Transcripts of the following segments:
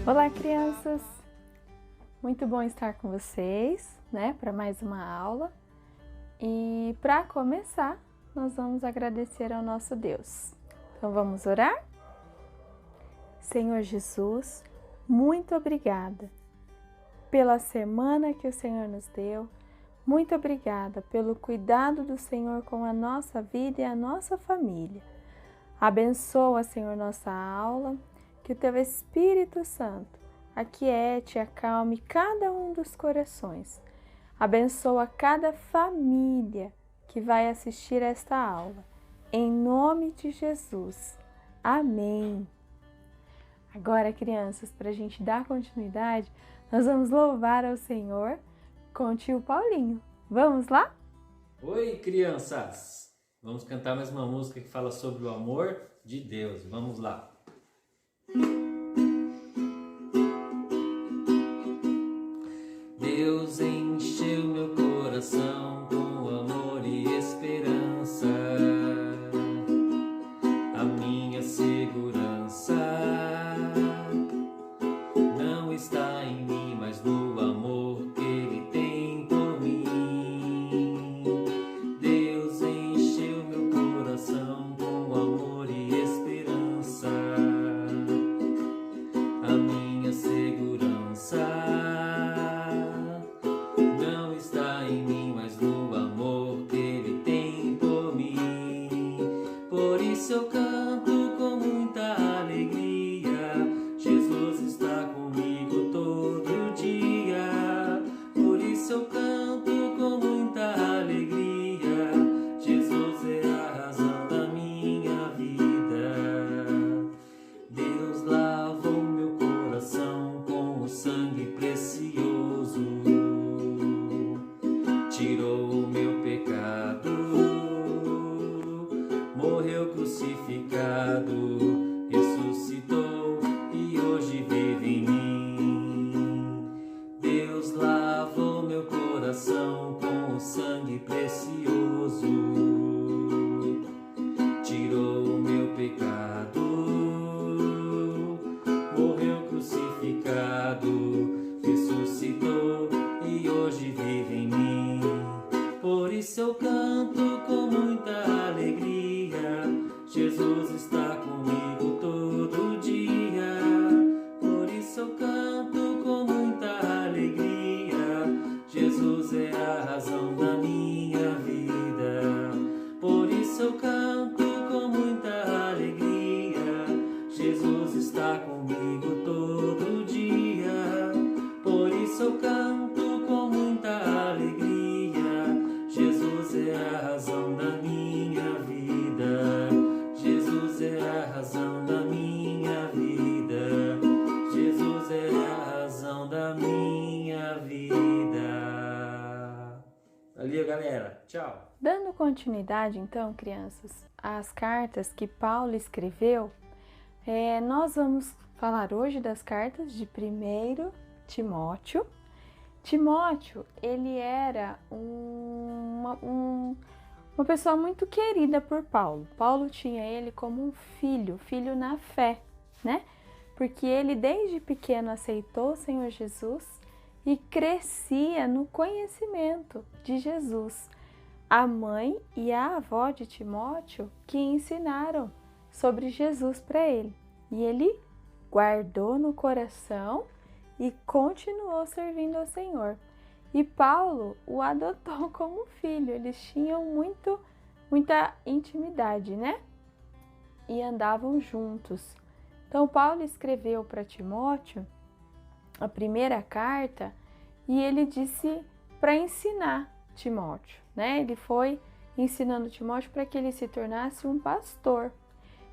Olá, crianças! Muito bom estar com vocês, para mais uma aula. E para começar, nós vamos agradecer ao nosso Deus. Então vamos orar? Senhor Jesus, muito obrigada pela semana que o Senhor nos deu. Muito obrigada pelo cuidado do Senhor com a nossa vida e a nossa família. Abençoa, Senhor, nossa aula. Que o Teu Espírito Santo aquiete e acalme cada um dos corações. Abençoa cada família que vai assistir esta aula. Em nome de Jesus. Amém. Agora, crianças, para a gente dar continuidade, nós vamos louvar ao Senhor com o tio Paulinho. Vamos lá? Oi, crianças! Vamos cantar mais uma música que fala sobre o amor de Deus. Vamos lá! Deus encheu meu coração com amor e esperança, a minha segurança não está em mim, mas no amor que Ele tem por mim. Deus encheu meu coração com amor e esperança, a minha segurança não está em mim, mas no amor que Ele tem por mim. Por isso eu canto com muita alegria, Jesus está comigo todo dia. Por isso eu canto com muita alegria, Jesus é a razão da minha vida. Deus lavou meu coração com o sangue precioso, tirou o meu pecado, morreu crucificado, ressuscitou e hoje vive em mim. Deus lavou meu coração com o sangue precioso, tirou o meu pecado, morreu crucificado, ressuscitou e hoje vive em mim. Por isso eu canto com muita alegria, Jesus está comigo todo dia. Por isso eu canto com muita alegria, Jesus é a razão da minha vida. Por isso eu canto com muita alegria, Jesus está comigo todo dia. Por isso eu canto com muita alegria, Jesus é a razão da minha vida. Jesus é a razão da minha vida. Jesus é a razão da minha vida. Valeu, galera. Tchau. Dando continuidade, então, crianças, às cartas que Paulo escreveu, nós vamos falar hoje das cartas de 1 Timóteo. Timóteo, ele era uma pessoa muito querida por Paulo. Paulo tinha ele como um filho na fé, Porque ele desde pequeno aceitou o Senhor Jesus e crescia no conhecimento de Jesus. A mãe e a avó de Timóteo que ensinaram sobre Jesus para ele. E ele guardou no coração e continuou servindo ao Senhor. E Paulo o adotou como filho. Eles tinham muita intimidade, E andavam juntos. Então Paulo escreveu para Timóteo a primeira carta e ele disse para ensinar Timóteo, Ele foi ensinando Timóteo para que ele se tornasse um pastor.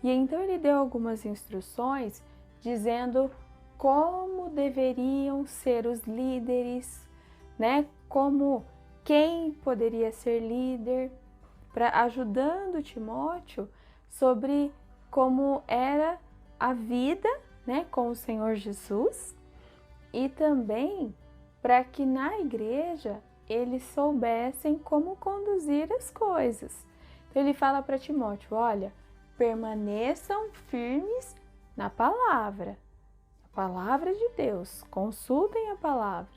E então ele deu algumas instruções dizendo como deveriam ser os líderes, Como quem poderia ser líder, ajudando Timóteo sobre como era a vida, com o Senhor Jesus e também para que na igreja eles soubessem como conduzir as coisas. Então ele fala para Timóteo, olha, permaneçam firmes na palavra. a palavra de Deus, consultem a palavra.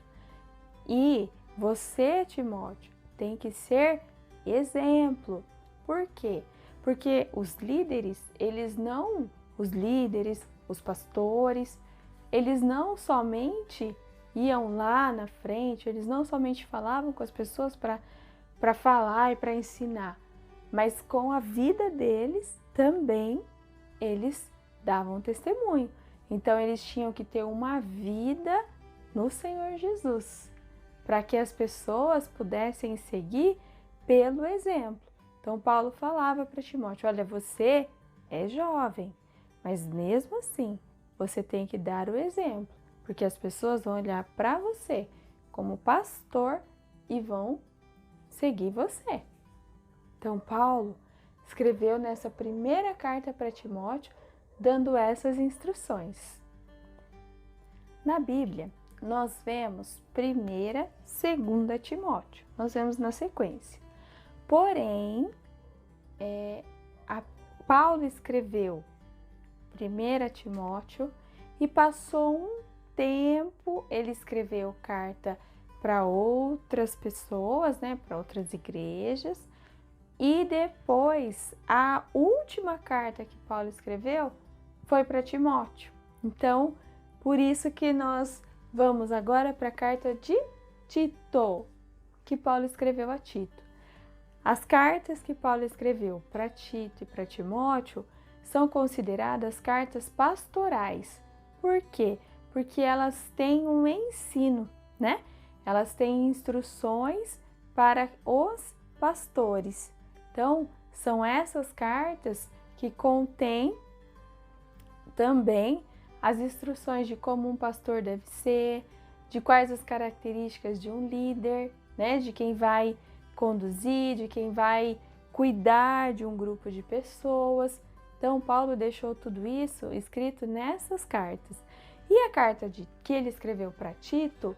E você, Timóteo, tem que ser exemplo. Por quê? Porque os líderes, os pastores, eles não somente iam lá na frente, eles não somente falavam com as pessoas para falar e para ensinar, mas com a vida deles também eles davam testemunho. Então eles tinham que ter uma vida no Senhor Jesus, para que as pessoas pudessem seguir pelo exemplo. Então Paulo falava para Timóteo: olha, você é jovem, mas mesmo assim você tem que dar o exemplo, porque as pessoas vão olhar para você como pastor e vão seguir você. Então Paulo escreveu nessa primeira carta para Timóteo dando essas instruções. Na Bíblia, nós vemos 1ª, 2ª Timóteo, nós vemos na sequência. Porém, Paulo escreveu 1 Timóteo e passou um tempo, ele escreveu carta para outras pessoas, para outras igrejas, e depois a última carta que Paulo escreveu foi para Timóteo. Então, por isso que nós vamos agora para a carta de Tito, que Paulo escreveu a Tito. As cartas que Paulo escreveu para Tito e para Timóteo são consideradas cartas pastorais. Por quê? Porque elas têm um ensino, Elas têm instruções para os pastores. Então, são essas cartas que contêm também as instruções de como um pastor deve ser, de quais as características de um líder, de quem vai conduzir, de quem vai cuidar de um grupo de pessoas. Então, Paulo deixou tudo isso escrito nessas cartas. E a carta que ele escreveu para Tito,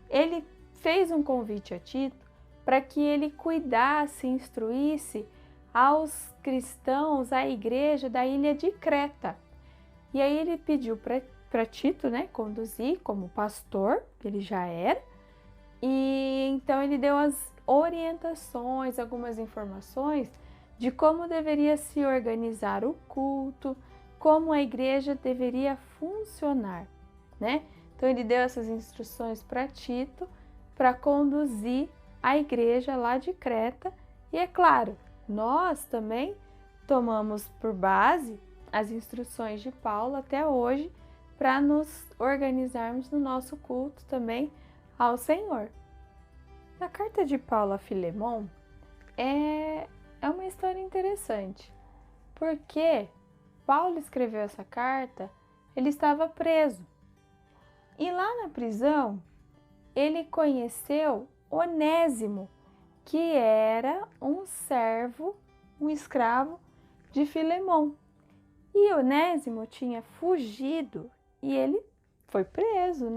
ele fez um convite a Tito para que ele cuidasse, instruísse aos cristãos, à igreja da ilha de Creta. E aí ele pediu para Tito, conduzir como pastor, que ele já era, e então ele deu as orientações, algumas informações de como deveria se organizar o culto, como a igreja deveria funcionar, Então ele deu essas instruções para Tito para conduzir a igreja lá de Creta. E é claro, nós também tomamos por base as instruções de Paulo até hoje para nos organizarmos no nosso culto também ao Senhor. Na carta de Paulo a Filemon é uma história interessante, porque Paulo escreveu essa carta, ele estava preso. E lá na prisão, ele conheceu Onésimo, que era um servo, um escravo de Filemon. E Onésimo tinha fugido e ele foi preso,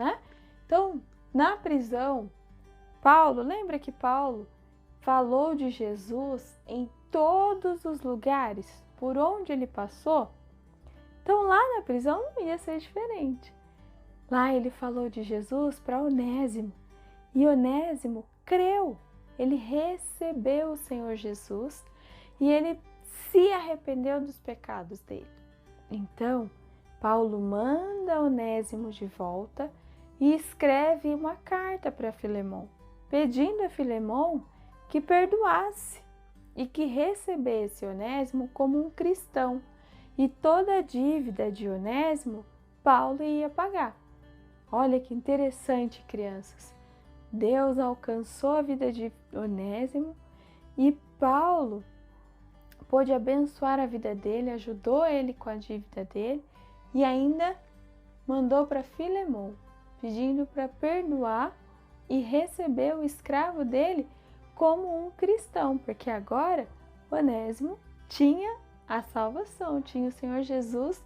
Então, na prisão, lembra que Paulo falou de Jesus em todos os lugares por onde ele passou? Então, lá na prisão não ia ser diferente. Lá ele falou de Jesus para Onésimo e Onésimo creu, ele recebeu o Senhor Jesus e ele se arrependeu dos pecados dele. Então, Paulo manda Onésimo de volta e escreve uma carta para Filemon, pedindo a Filemon que perdoasse e que recebesse Onésimo como um cristão. E toda a dívida de Onésimo, Paulo ia pagar. Olha que interessante, crianças. Deus alcançou a vida de Onésimo e Paulo pôde abençoar a vida dele, ajudou ele com a dívida dele e ainda mandou para Filemon, pedindo para perdoar e receber o escravo dele como um cristão, porque agora Onésimo tinha a salvação, tinha o Senhor Jesus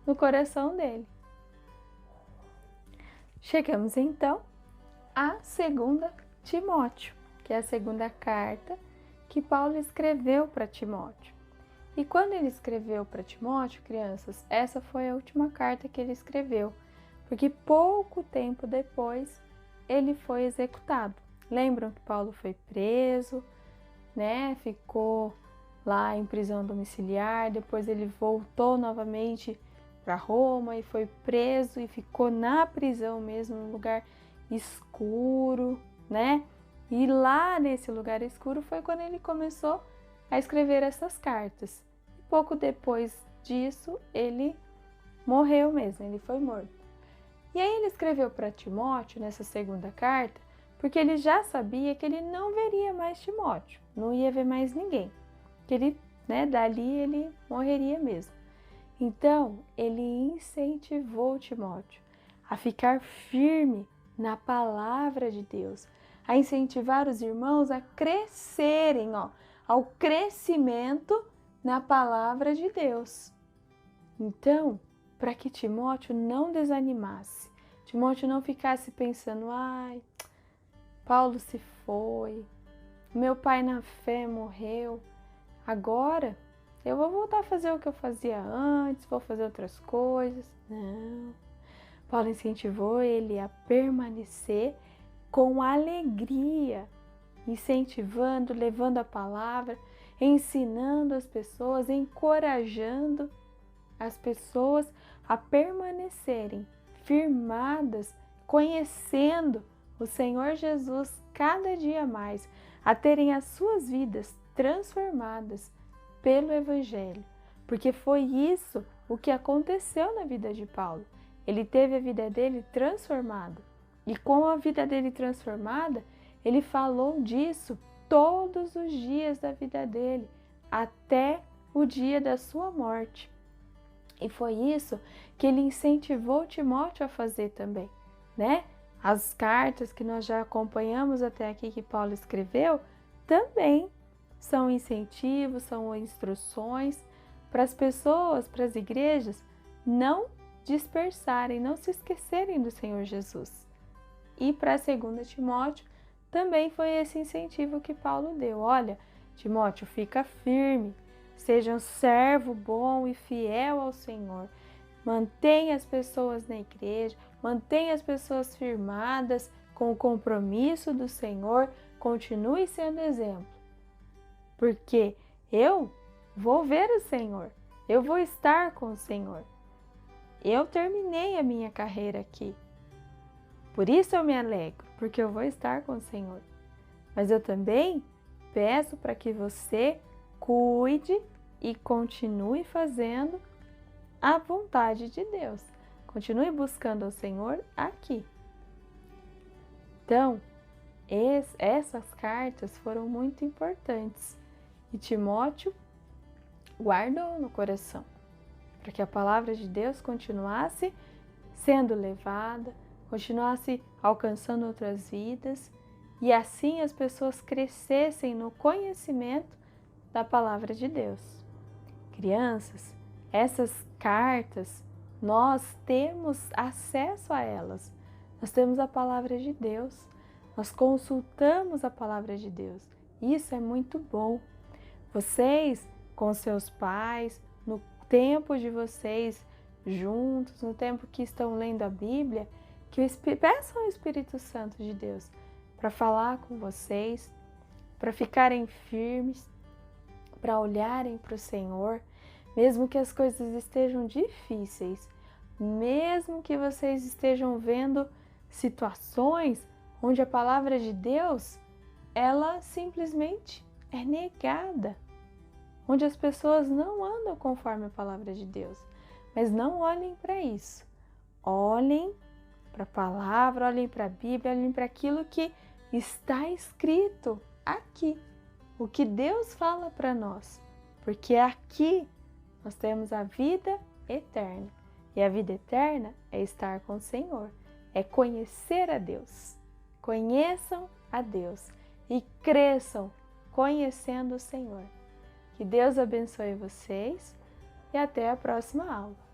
no coração dele. Chegamos então a 2 Timóteo, que é a segunda carta que Paulo escreveu para Timóteo. E quando ele escreveu para Timóteo, crianças, essa foi a última carta que ele escreveu porque pouco tempo depois ele foi executado. Lembram que Paulo foi preso, né? Ficou lá em prisão domiciliar, depois ele voltou novamente para Roma e foi preso e ficou na prisão mesmo, num lugar escuro, né? E lá nesse lugar escuro foi quando ele começou a escrever essas cartas. E pouco depois disso, ele morreu mesmo, ele foi morto. E aí ele escreveu para Timóteo nessa segunda carta, porque ele já sabia que ele não veria mais Timóteo, não ia ver mais ninguém, que ele, né, dali ele morreria mesmo. Então, ele incentivou Timóteo a ficar firme na palavra de Deus, a incentivar os irmãos a crescerem, ao crescimento na palavra de Deus. Então, para que Timóteo não desanimasse, Timóteo não ficasse pensando, ai, Paulo se foi, meu pai na fé morreu, agora eu vou voltar a fazer o que eu fazia antes, vou fazer outras coisas. Não. Paulo incentivou ele a permanecer com alegria, incentivando, levando a palavra, ensinando as pessoas, encorajando as pessoas a permanecerem firmadas, conhecendo o Senhor Jesus cada dia mais, a terem as suas vidas transformadas pelo Evangelho, porque foi isso o que aconteceu na vida de Paulo. Ele teve a vida dele transformada, e com a vida dele transformada, ele falou disso todos os dias da vida dele, até o dia da sua morte. E foi isso que ele incentivou Timóteo a fazer também, né? As cartas que nós já acompanhamos até aqui que Paulo escreveu também são incentivos, são instruções para as pessoas, para as igrejas não dispersarem, não se esquecerem do Senhor Jesus. E para 2 Timóteo também foi esse incentivo que Paulo deu. Olha, Timóteo, fica firme, seja um servo bom e fiel ao Senhor. Mantenha as pessoas na igreja, mantenha as pessoas firmadas com o compromisso do Senhor, continue sendo exemplo. Porque eu vou ver o Senhor, eu vou estar com o Senhor. Eu terminei a minha carreira aqui. Por isso eu me alegro, porque eu vou estar com o Senhor. Mas eu também peço para que você cuide e continue fazendo a vontade de Deus. Continue buscando o Senhor aqui. Então, essas cartas foram muito importantes. E Timóteo guardou no coração, para que a palavra de Deus continuasse sendo levada, continuasse alcançando outras vidas, e assim as pessoas crescessem no conhecimento da palavra de Deus. Crianças, essas cartas, nós temos acesso a elas. Nós temos a palavra de Deus, nós consultamos a palavra de Deus. Isso é muito bom. Vocês, com seus pais, no tempo de vocês juntos, no tempo que estão lendo a Bíblia, que peçam ao Espírito Santo de Deus para falar com vocês, para ficarem firmes, para olharem para o Senhor, mesmo que as coisas estejam difíceis, mesmo que vocês estejam vendo situações onde a palavra de Deus, ela simplesmente é negada, onde as pessoas não andam conforme a palavra de Deus. Mas não olhem para isso. Olhem para a palavra, olhem para a Bíblia, olhem para aquilo que está escrito aqui. O que Deus fala para nós. Porque aqui nós temos a vida eterna. E a vida eterna é estar com o Senhor, é conhecer a Deus. Conheçam a Deus e cresçam conhecendo o Senhor. Que Deus abençoe vocês e até a próxima aula.